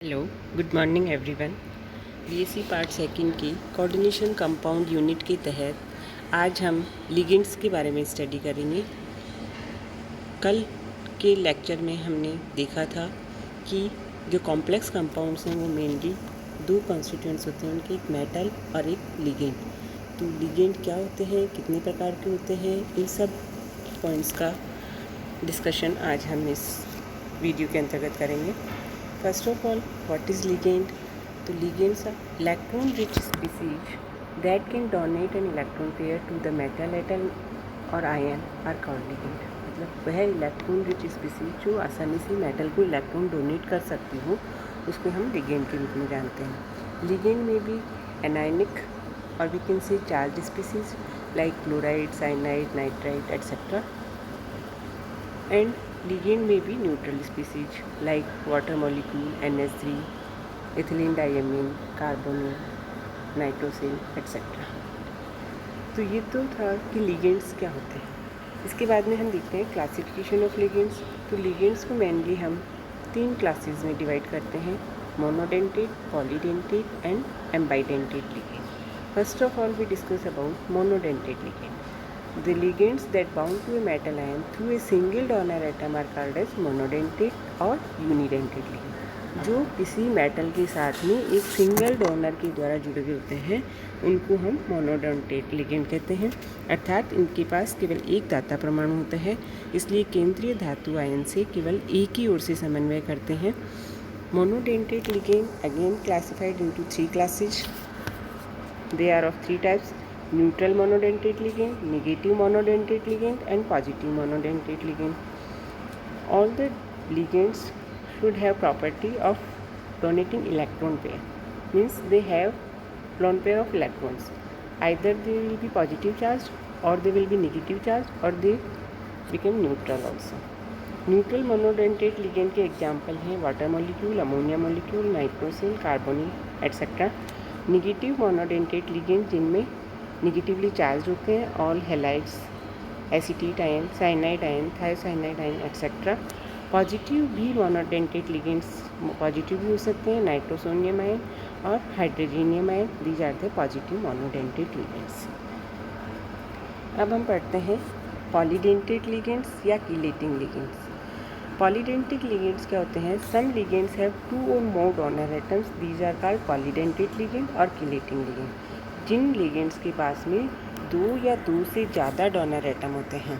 Hello, good morning everyone. BSc part second की coordination compound unit के तहत आज हम लिगेंड्स के बारे में स्टडी करेंगे। कल के लेक्चर में हमने देखा था कि जो कॉम्प्लेक्स कंपाउंड्स हैं वो मेनली दो कॉन्स्टिट्यूएंट्स होते हैं, उनके एक मेटल और एक लिगेंड। तो लिगेंड क्या होते हैं, कितने प्रकार के होते हैं, इन सब पॉइंट्स का डिस्कशन आज हम इस वीडियो के अंतर्गत करेंगे। First of all, what is ligand? तो ligands are electron-rich species that can donate an electron pair to the metal atom or ion are called ligand। मतलब वह इलेक्ट्रॉन रिच स्पीसीज जो आसानी से मेटल को इलेक्ट्रॉन डोनेट कर सकती हो उसको हम लिगेंड के रूप में जानते हैं। लिगेंड में भी एनायनिक और we can say charge species like chloride, cyanide, nitride etcetera, and ligand में भी neutral species like water molecule, NH3, ethylene diamine, carbonyl, nitrosyl etcetera. तो ये तो था कि लिगेंड्स क्या होते हैं। इसके बाद में हम देखते हैं क्लासिफिकेशन ऑफ लिगेंड्स। तो लिगेंड्स को मेनली हम 3 क्लासेस में डिवाइड करते हैं: monodentate, polydentate and ambidentate ligand. First of all we discuss about monodentate ligand. The ligands that bound to a metal ion through a single donor atom are called as monodentate और unidentate ligand। जो किसी metal के साथ में एक single donor के द्वारा जुड़े हुए होते हैं उनको हम मोनोडेंटेट लिगेंड कहते हैं, अर्थात इनके पास केवल एक दाता परमाणु होता है, इसलिए केंद्रीय धातु आयन से केवल एक ही ओर से समन्वय करते हैं। Monodentate ligand again classified into 3 classes। They are of 3 types: neutral monodentate ligand, negative monodentate ligand and positive monodentate ligand। All the ligands should have property of donating electron pair, means they have lone pair of electrons, either they will be positive charged or they will be negative charged or they become neutral also। Neutral monodentate ligand के example हैं water molecule, ammonia molecule, nitrosyl, carbonyl etcetera. Negative monodentate ligand जिनमें negatively charge होते हैं all halides, acetate ion, cyanide ion, thiocyanate ion etcetera. Positive भी monodentate ligands positive भी हो सकते हैं, नाइट्रोसोनियम आयन और hydrazinium ion, these are the positive monodentate ligands. अब हम पढ़ते हैं पॉलीडेंटेट लिगेंड्स या कीलेटिंग लिगेंड्स। पॉलीडेंटिक लिगेंड्स क्या होते हैं? Some ligands have 2 or more donor atoms, these are called polydentate ligand और कीलेटिंग लिगेंड। जिन लिगेंड्स के पास में 2 या 2 से ज़्यादा डोनर एटम होते हैं,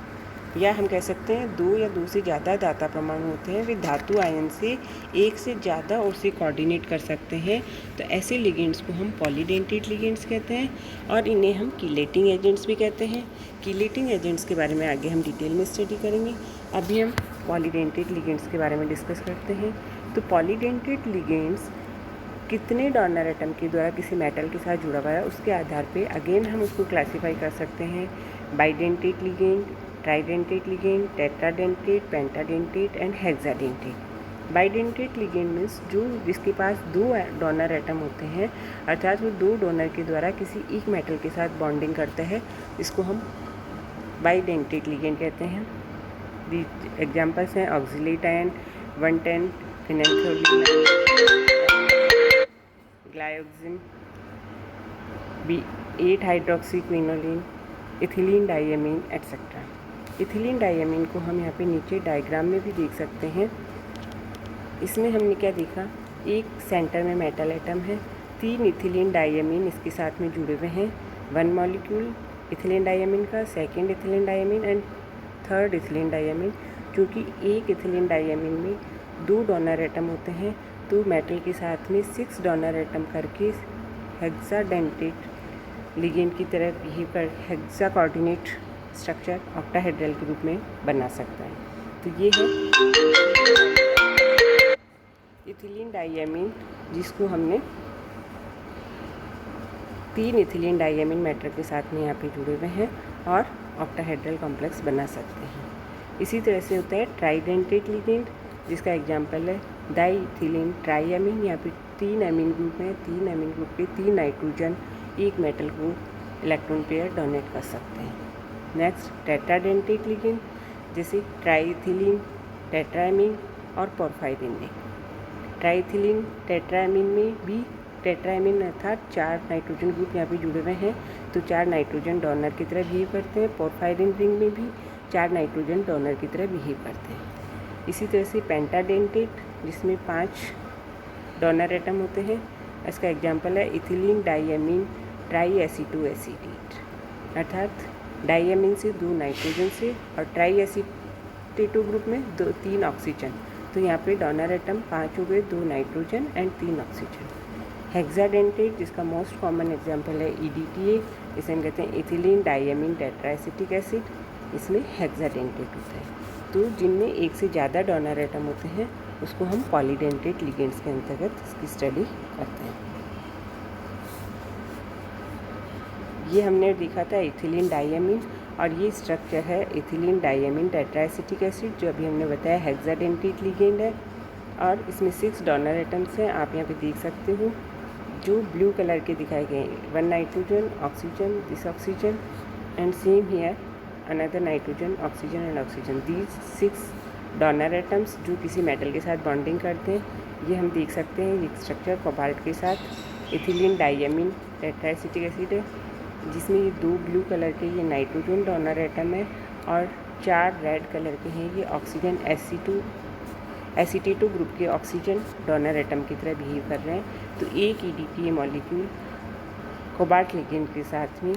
या हम कह सकते हैं 2 या 2 से ज़्यादा दाता परमाणु होते हैं, वे धातु आयन से एक से ज़्यादा और से कोऑर्डिनेट कर सकते हैं, तो ऐसे लिगेंड्स को हम पॉलीडेंटेट लिगेंड्स कहते हैं और इन्हें हम कीलेटिंग एजेंट्स भी कहते हैं। कीलेटिंग एजेंट्स के बारे में आगे हम डिटेल में स्टडी करेंगे। अभी हम पॉलीडेंटेट लिगेंड्स के बारे में डिस्कस करते हैं। तो पॉलीडेंटेट लिगेंड्स कितने डोनर एटम के द्वारा किसी मेटल के साथ जुड़ा हुआ है उसके आधार पे अगेन हम उसको क्लासीफाई कर सकते हैं: bidentate ligand, tridentate ligand, tetradentate, pentadentate and hexadentate. Bidentate ligand means जो जिसके पास 2 डोनर एटम होते हैं, अर्थात वो 2 डोनर के द्वारा किसी एक मेटल के साथ बॉन्डिंग करता है, इसको हम बाइडेंटेट लिगेंड कहते हैं। दी एग्जाम्पल्स हैं oxalate ion, 110 phenanthroline, glyoxime, 8 hydroxyquinoline, ethylene diamine etcetera. Ethylene diamine को हम यहाँ पे नीचे डायग्राम में भी देख सकते हैं। इसमें हमने क्या देखा, एक सेंटर में मेटल एटम है, 3 इथिलीन डाइएमीन इसके साथ में जुड़े हुए हैं, 1 मॉलिक्यूल इथिलीन डाइएमीन का, 2nd ethylene diamine and 3rd ethylene diamine. क्योंकि एक इथिलीन डाइएमीन में 2 डोनर एटम होते हैं तो मेटल के साथ में 6 डोनर एटम करके हेक्साडेंटेट लिगेंड की तरह बिहेव कर हेक्सा कोऑर्डिनेट स्ट्रक्चर ऑक्टाहेड्रल के रूप में बना सकता है। तो ये है इथिलीन डाइएमीन, जिसको हमने 3 इथिलीन डाइएमीन मेटल के साथ में यहाँ पे जुड़े हुए हैं और ऑक्टाहेड्रल कॉम्प्लेक्स बना सकते हैं। इसी तरह से होता है ट्राइडेंटेट लिगेंड, जिसका एग्जाम्पल है डाइथिलीन ट्राइएमीन। यहाँ पे 3 एमीन ग्रुप हैं, 3 एमीन ग्रुप पे 3 नाइट्रोजन एक मेटल को इलेक्ट्रॉन पेयर डोनेट कर सकते हैं। नेक्स्ट टेट्राडेंटेट लिगेंड, जैसे ट्राइथिलीन, टेट्राएमीन और पोरफायरिन। ट्राइथिलीन टेट्राएमीन में भी टेट्राएमीन अर्थात 4 नाइट्रोजन ग्रुप यहाँ पे जुड़े हुए हैं, तो 4 नाइट्रोजन डोनर की तरह बिहेव करते हैं। पोरफायरिन रिंग में भी 4 नाइट्रोजन डोनर की तरह बिहेव करते हैं। इसी तरह से पेंटाडेंटेट जिसमें 5 डोनर एटम होते हैं, इसका एग्जाम्पल है इथिलीन डाइएमीन ट्राईएसीटोएसीटेट, अर्थात डाइएमीन से 2 नाइट्रोजन से और ट्राईएसीटेटो ग्रुप में 3 ऑक्सीजन, तो यहाँ पे डोनर एटम 5 हो गए, 2 नाइट्रोजन एंड 3 ऑक्सीजन। हेक्साडेंटेट जिसका मोस्ट कॉमन एग्जाम्पल है EDTA, इसे हम कहते हैं इथिलीन डाइएमीन टेट्राएसिटिक एसिड, इसमें हेक्साडेंटेट होता है। तो जिनमें एक से ज़्यादा डोनर एटम होते हैं उसको हम पॉलीडेंटेट लिगेंड्स के अंतर्गत इसकी स्टडी करते हैं। ये हमने देखा था इथिलीन डाइएमीन, और ये स्ट्रक्चर है इथिलीन डाइएमीन टेट्राएसिटिक एसिड, जो अभी हमने बताया हेक्साडेंटेट लिगेंड है, और इसमें 6 डोनर एटम्स हैं। आप यहाँ पे देख सकते हो जो ब्लू कलर के दिखाए गए हैं, 1 nitrogen, oxygen, this oxygen and same here another nitrogen, oxygen and oxygen. These 6 donor atoms जो किसी मेटल के साथ बॉन्डिंग करते हैं, ये हम देख सकते हैं। ये स्ट्रक्चर कोबाल्ट के साथ इथिलीन डाइएमीन टेट्राएसिटिक एसिड है, जिसमें ये 2 ब्लू कलर के ये नाइट्रोजन डोनर एटम है और 4 रेड कलर के हैं ये ऑक्सीजन एसीटेटो ग्रुप के ऑक्सीजन डोनर एटम की तरह बिहेव कर रहे हैं। तो एक EDTA मॉलिक्यूल कोबाल्ट लिगेंड के साथ में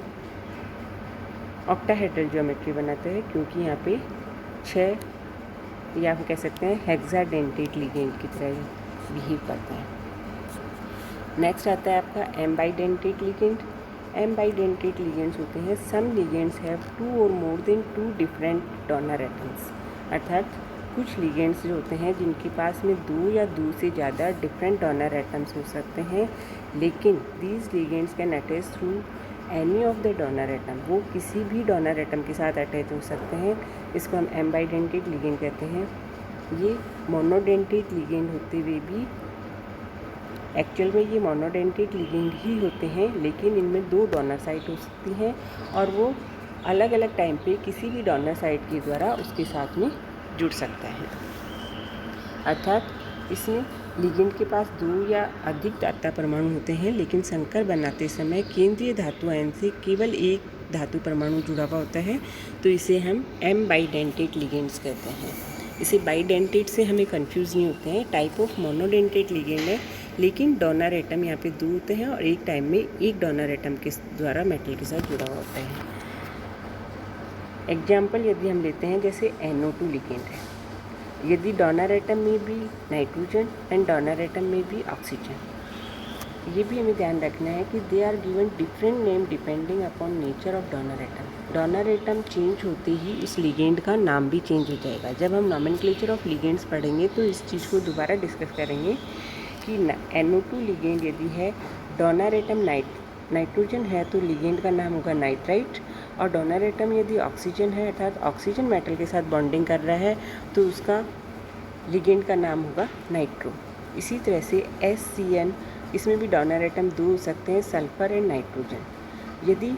ऑक्टाहेड्रल ज्योमेट्री बनाता है, क्योंकि यहाँ पे 6 या हम कह सकते हैं हेक्साडेंटेट लिगेंड की तरह बिहेव करता है। नेक्स्ट आता है आपका एम्बाइडेंटेट लिगेंड। एम्बाइडेंटेट लिगेंड्स होते हैं सम लिगेंड्स हैव 2 और more than 2 different donor atoms, अर्थात कुछ लिगेंड्स जो होते हैं जिनके पास में 2 या 2 से ज़्यादा डिफरेंट डोनर एटम्स हो सकते हैं, लेकिन these ligands can attach through any of the donor atom, वो किसी भी डोनर एटम के साथ अटैच हो सकते हैं। इसको हम एम्बाइडेंटेट लिगेंड कहते हैं। ये मोनोडेंटेट लिगेंड होते हुए भी एक्चुअल में ये मोनोडेंटेट लिगेंड ही होते हैं, लेकिन इनमें 2 डोनर साइट हो सकती हैं और वो अलग अलग टाइम पे किसी भी डोनर साइट के द्वारा उसके साथ में जुड़ सकता है। अर्थात इसमें लिगेंड के पास 2 या अधिक दाता परमाणु होते हैं, लेकिन संकर बनाते समय केंद्रीय धातु आयन से केवल एक धातु परमाणु जुड़ा हुआ होता है, तो इसे हम एम्बाइडेंटेट लिगेंड्स कहते हैं। इसे बाइडेंटेट से हमें कंफ्यूज नहीं होते हैं। टाइप ऑफ मोनोडेंटेट लिगेंड है, लेकिन डोनर एटम यहाँ पे 2 होते हैं और एक टाइम में एक डोनर एटम के द्वारा मेटल के साथ जुड़ा हुआ होता है। एग्जाम्पल यदि हम लेते हैं जैसे NO2 लिगेंड है, यदि डोनर एटम में भी नाइट्रोजन एंड डोनर एटम में भी ऑक्सीजन, ये भी हमें ध्यान रखना है कि they are given different name depending upon nature of donor atom. Donor atom change होते ही इस लिगेंड का नाम भी चेंज हो जाएगा। जब हम नॉमेनक्लेचर ऑफ लिगेंड्स पढ़ेंगे तो इस चीज़ को दोबारा डिस्कस करेंगे कि NO2 लिगेंड यदि है, डोनर एटम नाइट्रोजन है तो लिगेंड का नाम होगा नाइट्राइट, और डोनर एटम यदि ऑक्सीजन है अर्थात ऑक्सीजन मेटल के साथ बॉन्डिंग कर रहा है तो उसका लिगेंड का नाम होगा नाइट्रो। इसी तरह से SCN, इसमें भी डोनर एटम 2 हो सकते हैं, सल्फर एंड नाइट्रोजन। यदि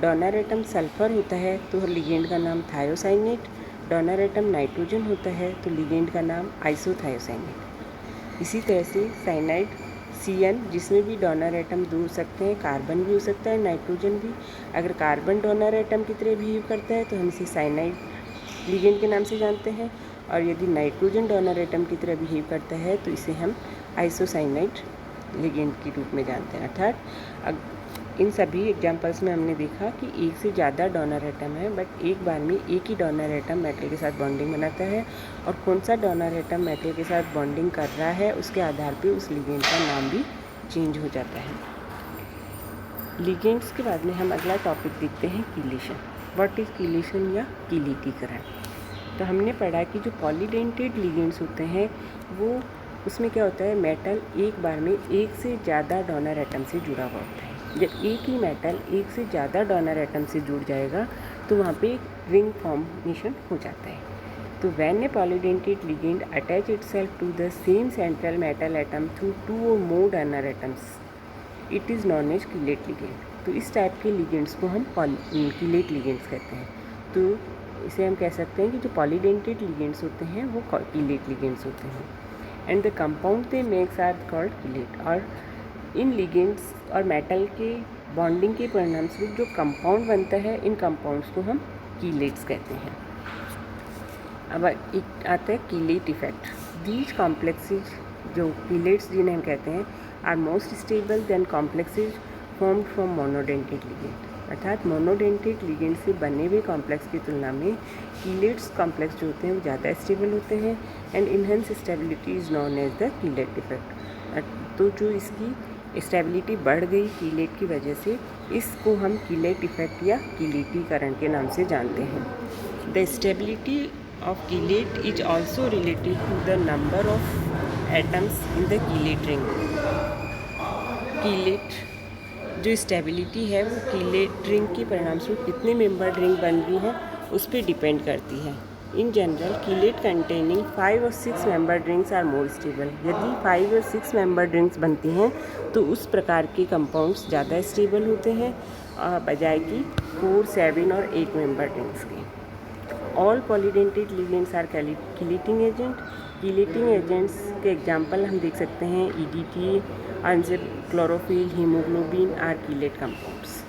डोनर एटम सल्फर होता है तो लिगेंड का नाम थायोसाइनेट, डोनर एटम नाइट्रोजन होता है तो लिगेंड का नाम आइसोथायोसाइनेट। इसी तरह से साइनाइड CN, जिसमें भी डोनर एटम 2 हो सकते हैं, कार्बन भी हो सकता है, नाइट्रोजन भी। अगर कार्बन डोनर एटम की तरह बिहेव करता है तो हम इसे साइनाइड लिगेंड के नाम से जानते हैं, और यदि नाइट्रोजन डोनर एटम की तरह बिहेव करता है तो इसे हम आइसोसाइनाइड लिगेंड के रूप में जानते हैं। अर्थात इन सभी एग्जाम्पल्स में हमने देखा कि एक से ज़्यादा डोनर एटम है, बट एक बार में एक ही डोनर एटम मेटल के साथ बॉन्डिंग बनाता है, और कौन सा डोनर एटम मेटल के साथ बॉन्डिंग कर रहा है उसके आधार पे उस लिगेंड का नाम भी चेंज हो जाता है। लिगेंड्स के बाद में हम अगला टॉपिक देखते हैं कीलेशन। व्हाट इज़ कीलेशन या कीलितीकरण। तो हमने पढ़ा कि जो पॉलीडेंटेट लिगेंड्स होते हैं वो उसमें क्या होता है, मेटल एक बार में एक से ज़्यादा डोनर एटम से जुड़ा हुआ होता है। जब एक ही मेटल एक से ज़्यादा डोनर एटम से जुड़ जाएगा तो वहाँ पे एक रिंग फॉर्मेशन हो जाता है। तो when a polydentate ligand attach itself to the same central metal atom through 2 और more donor atoms, it is known as chelate ligand. तो इस टाइप के लिगेंड्स को हम कीलेट लिगेंड्स कहते हैं। तो इसे हम कह सकते हैं कि जो पॉलीडेंटेट लिगेंड्स होते हैं वो कीलेट लिगेंड्स होते हैं। And the compound they makes are called chelate. और इन लिगेंड्स और मेटल के बॉन्डिंग के परिणामस्वरूप जो कंपाउंड बनता है, इन कंपाउंड्स को हम कीलेट्स कहते हैं। अब एक आता है कीलेट इफेक्ट। दीज कॉम्प्लेक्सेज, जो कीलेट्स जिन्हें हम कहते हैं, are most stable than complexes formed from monodentate ligand. अर्थात मोनोडेंटेड लिगेंड से बने हुए कॉम्प्लेक्स की तुलना में कीलेट्स कॉम्प्लेक्स जो होते हैं वो ज़्यादा स्टेबल होते हैं and enhance stability is known as the chelate effect. तो जो इसकी स्टेबिलिटी बढ़ गई कीलेट की वजह से, इसको हम कीलेट इफेक्ट या कीलेटीकरण के नाम से जानते हैं। The stability of chelate is also related to the number of atoms in the chelate ring। Chelate जो स्टेबिलिटी है वो कीलेट रिंग के परिणामस्वरूप कितने मेंबर्ड रिंग बन रही हैं उस पर डिपेंड करती है। इन जनरल कीलेट कंटेनिंग 5 और 6 membered rings are more stable. यदि 5 और 6 मेंबर्ड रिंग्स बनती हैं तो उस प्रकार के कंपाउंड्स ज़्यादा स्टेबल होते हैं बजाय कि 4, 7 और 8 मेंबर्ड रिंग्स के। All polydentate ligands are chelating agent. Chelating agents के एग्जाम्पल हम देख सकते हैं EDTA, enzyme, chlorophyll, haemoglobin are chelate compounds.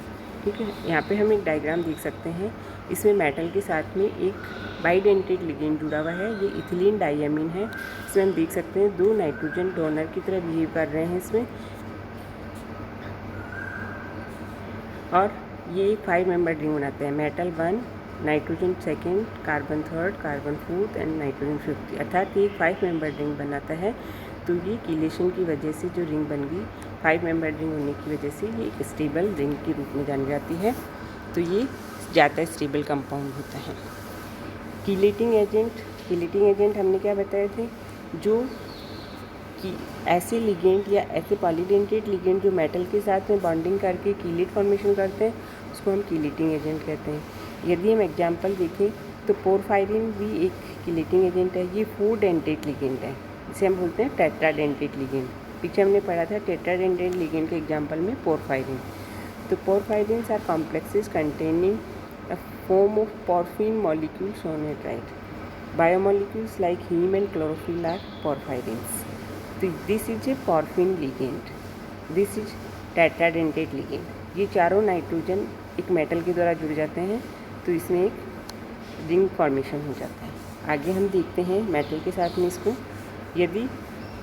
ठीक है, यहाँ पे हम एक डायग्राम देख सकते हैं। इसमें मेटल के साथ में एक बाइडेंटेड लिगेंड जुड़ा हुआ है, ये इथिलीन डाइअमीन है। इसमें हम देख सकते हैं 2 नाइट्रोजन डोनर की तरह बिहेव कर रहे हैं इसमें, और ये 5 मेंबर रिंग बनाते हैं। Metal 1, nitrogen 2, carbon 3, carbon 4 and nitrogen 5। अर्थात ये 5 मेंबर रिंग बनाता है। तो ये कीलेशन की वजह से जो रिंग बन गई, 5 मेंबर रिंग होने की वजह से ये एक स्टेबल रिंग के रूप में जानी जाती है। तो ये ज़्यादा स्टेबल कंपाउंड होता है। कीलेटिंग एजेंट हमने क्या बताए थे, जो कि ऐसे लिगेंड या ऐसे पॉलीडेंटेड लिगेंड जो मेटल के साथ में बॉन्डिंग करके कीलेट फॉर्मेशन करते हैं, उसको हम कीलेटिंग एजेंट कहते हैं। यदि हम एग्जाम्पल देखें तो पोरफायरिन भी एक कीलेटिंग एजेंट है। ये 4 डेंटेड लिगेंड है, इसे हम बोलते हैं टेट्राडेंटेड लिगेंड। पीछे हमने पढ़ा था टेट्राडेंटेड लिगेंड के एग्जाम्पल में पोरफायरिन। तो porphyrins are complexes containing a form of porphine molecules on it, right. Biomolecules like haem and chlorophyll are porphyrins. तो this is a porphine ligand, this is tetradentate ligand. ये चारों nitrogen एक metal के द्वारा जुड़ जाते हैं तो इसमें एक रिंग फॉर्मेशन हो जाता है। आगे हम देखते हैं मेटल के साथ में इसको, यदि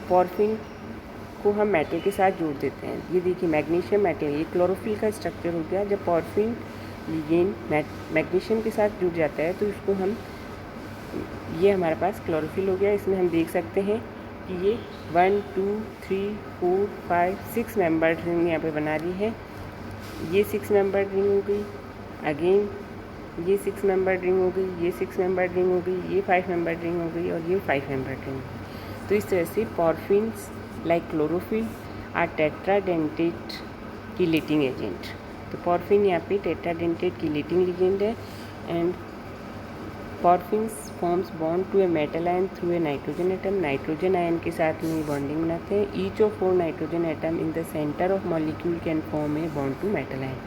पोरफिन को हम मेटल के साथ जोड़ देते हैं, ये देखिए मैग्नीशियम मेटल, ये क्लोरोफिल का स्ट्रक्चर हो गया। जब पोरफिन लिगेंड मैग्नीशियम के साथ जुड़ जाता है तो इसको हम, ये हमारे पास क्लोरोफिल हो गया। इसमें हम देख सकते हैं कि ये 1, 2, 3, 4, 5, 6 मेंबर्ड रिंग यहाँ पे बना रही है। ये 6 मेंबर्ड रिंग हो गई, अगेन ये 6 मेंबर्ड रिंग हो गई, ये 6 मेंबर्ड रिंग हो गई, ये 5 मेंबर्ड रिंग हो गई और ये 5 मेंबर्ड रिंग। तो इस तरह से porphyrins like chlorophyll are tetradentate chelating agent. तो पोरफिन यहाँ पे टेट्राडेंटेड कीलेटिंग लिगेंड है and porphyrins forms bond to a metal ion through a nitrogen atom. Nitrogen ion के साथ में बॉन्डिंग बनाते हैं। Each of 4 nitrogen atom in the centre of molecule can form a bond to metal ion.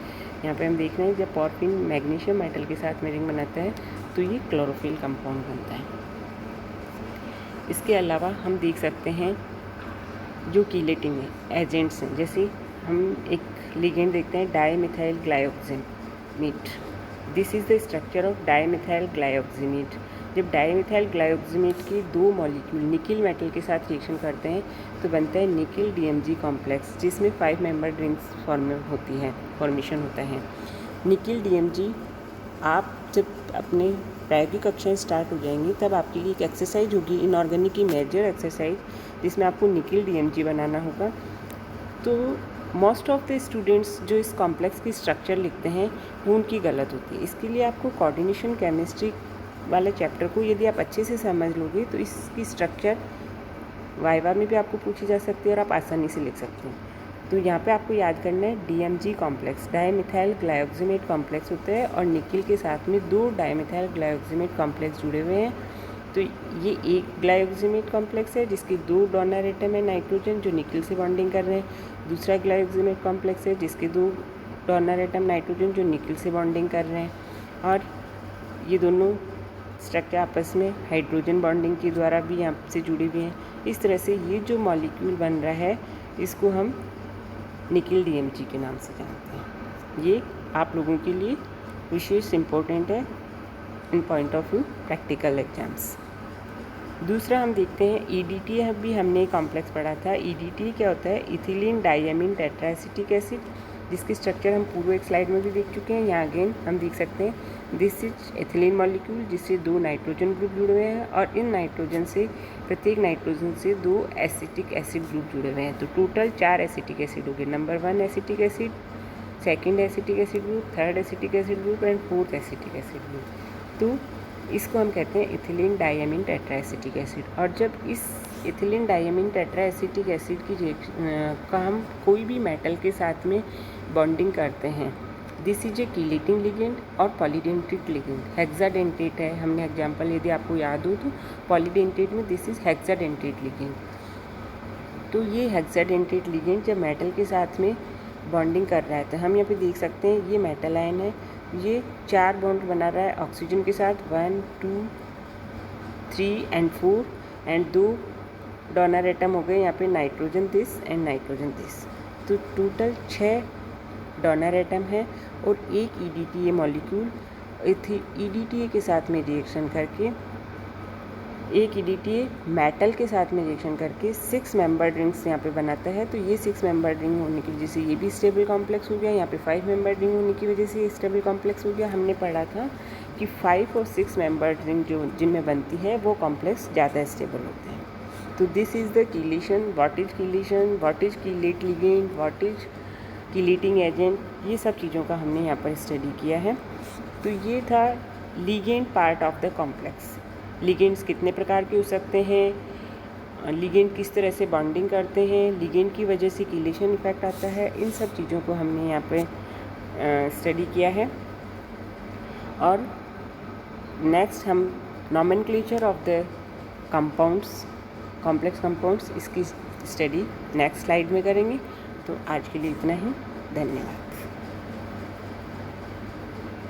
यहाँ पे हम देख रहे हैं जब पोरफिन मैग्नीशियम मेटल के साथ में रिंग बनाता है तो ये क्लोरोफिल कंपाउंड बनता है। इसके अलावा हम देख सकते हैं जो कीलेटिंग एजेंट्स हैं, जैसे हम एक लिगेंड देखते हैं dimethyl glyoximate. This is the structure of dimethyl glyoximate. जब डाईमिथाइल ग्लाइऑक्सिमेट के 2 मॉलिक्यूल निकिल मेटल के साथ रिएक्शन करते हैं तो बनता है निकिल DMG कॉम्प्लेक्स, जिसमें 5 मेंबर्ड रिंग्स फॉर्मेशन होता है। निकिल DMG, आप जब अपने प्रायोगिक कक्षाएं स्टार्ट हो जाएंगी तब आपके लिए एक एक्सरसाइज होगी, इनऑर्गेनिक की मेजर एक्सरसाइज, जिसमें आपको निकिल DMG बनाना होगा। तो मोस्ट ऑफ द स्टूडेंट्स जो इस कॉम्प्लेक्स की स्ट्रक्चर लिखते हैं वो उनकी गलत होती है। इसके लिए आपको कोऑर्डिनेशन केमिस्ट्री वाले चैप्टर को यदि आप अच्छे से समझ लोगे तो इसकी स्ट्रक्चर वाइवा में भी आपको पूछी जा सकती है और आप आसानी से लिख सकते हैं। तो यहाँ पे आपको याद करना है DMG कॉम्प्लेक्स, डाईमिथाइल ग्लाइऑक्सिमेट कॉम्प्लेक्स होता है और निकिल के साथ में 2 डाईमिथाइल ग्लाइऑक्सिमेट कॉम्प्लेक्स जुड़े हुए हैं। तो ये एक ग्लाइऑक्सिमेट कॉम्प्लेक्स है जिसके 2 डोनर एटम है नाइट्रोजन जो निकिल से बॉन्डिंग कर रहे हैं। दूसरा ग्लाइऑक्सिमेट कॉम्प्लेक्स है जिसके 2 डोनर एटम नाइट्रोजन जो निकिल से बॉन्डिंग कर रहे हैं, और ये दोनों स्ट्रक्चर आपस में हाइड्रोजन बॉन्डिंग के द्वारा भी यहाँ से जुड़ी हुई हैं। इस तरह से ये जो मॉलिक्यूल बन रहा है इसको हम निकिल DMG के नाम से जानते हैं। ये आप लोगों के लिए विशेष इम्पोर्टेंट है in point of view practical exams. दूसरा हम देखते हैं EDTA भी हमने कॉम्प्लेक्स पढ़ा था। EDTA क्या होता है? इथिलीन डायमीन टेट्राएसिटिक एसिड, जिसकी स्ट्रक्चर हम पूर्व एक स्लाइड में भी देख चुके हैं। यहाँ अगेन हम देख सकते हैं दिस इज एथिलीन मॉलिक्यूल जिससे 2 नाइट्रोजन ग्रुप जुड़े हुए हैं और इन नाइट्रोजन से प्रत्येक नाइट्रोजन से 2 एसिटिक एसिड ग्रुप जुड़े हुए हैं। तो टोटल 4 एसिटिक एसिड हो गए। Number 1 acetic acid, second acetic acid group, third acetic acid group and fourth acetic acid group. तो इसको हम कहते हैं इथिलीन डायमीन टेट्राएसिटिक एसिड। और जब इस इथिलीन डायमीन टेट्राएसिटिक एसिड की का हम कोई भी मेटल के साथ में बॉन्डिंग करते हैं, this is A chelating ligand और पॉलीडेंटेट लिगेंड। हेक्साडेंटेट है, हमने एग्जांपल यदि आपको याद हो तो पॉलीडेंटेट में दिस इज हेक्साडेंटेट लिगेंड। तो ये हेक्साडेंटेट लिगेंड जब मेटल के साथ में बॉन्डिंग कर रहा है तो हम यहाँ पे देख सकते हैं ये मेटल आयन है, ये 4 बॉन्ड बना रहा है ऑक्सीजन के साथ 1 2 3 एंड 4 एंड 2 डोनर एटम हो गए यहाँ पे nitrogen this and nitrogen this. तो टोटल 6 डोनर एटम है और एक EDTA मॉलिक्यूल EDTA के साथ में रिएक्शन करके एक EDTA मेटल के साथ में रिएक्शन करके 6 मेंबर रिंग्स यहाँ पे बनाता है। तो ये 6 मेंबर रिंग होने की वजह से ये भी स्टेबल कॉम्प्लेक्स हो गया। यहाँ पे 5 मेंबर रिंग होने की वजह से स्टेबल कॉम्प्लेक्स हो गया। हमने पढ़ा था कि 5 और 6 मेंबर रिंग जो जिनमें बनती है वो कॉम्प्लेक्स ज़्यादा स्टेबल होते हैं। तो this is the chelation, what is chelation, what is chelate ligand, what is chelating agent, ये सब चीज़ों का हमने यहाँ पर स्टडी किया है। तो ये था ligand part of the complex. Ligands कितने प्रकार के हो सकते हैं, लिगेंड किस तरह से बॉन्डिंग करते हैं, लिगेंड की वजह से कीलेशन इफेक्ट आता है, इन सब चीज़ों को हमने यहाँ पे स्टडी किया है। और नेक्स्ट हम nomenclature of the compounds, complex compounds, इसकी स्टडी नेक्स्ट स्लाइड में करेंगे। तो आज के लिए इतना ही, धन्यवाद।